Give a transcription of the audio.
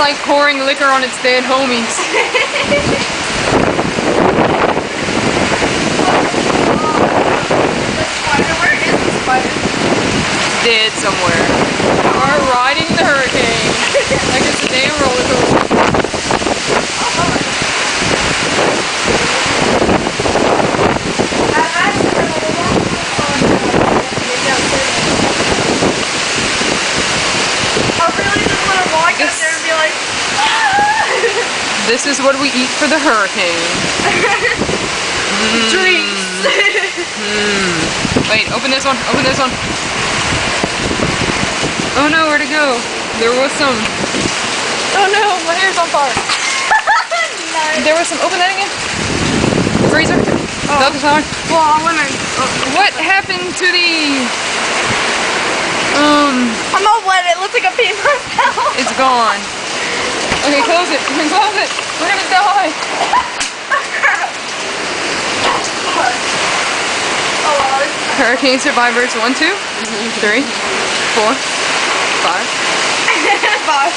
like pouring liquor on its dead homies. Where is the spider? Dead somewhere. We're riding the hurricane like it's a damn roller coaster. This is what we eat for the hurricane. Drinks. Wait, open this one. Open this one. Oh no, where'd it go? There was some. Oh no, my hair's on fire. Nice. There was some. Open that again. Freezer. Oh. The other side. Well, I went in. What happened to the? I'm all wet. It looks like a paper towel. It's gone. Okay, close it. Close it. We're gonna die. Hurricane survivors 1, 2, 3, 4, 5. 5.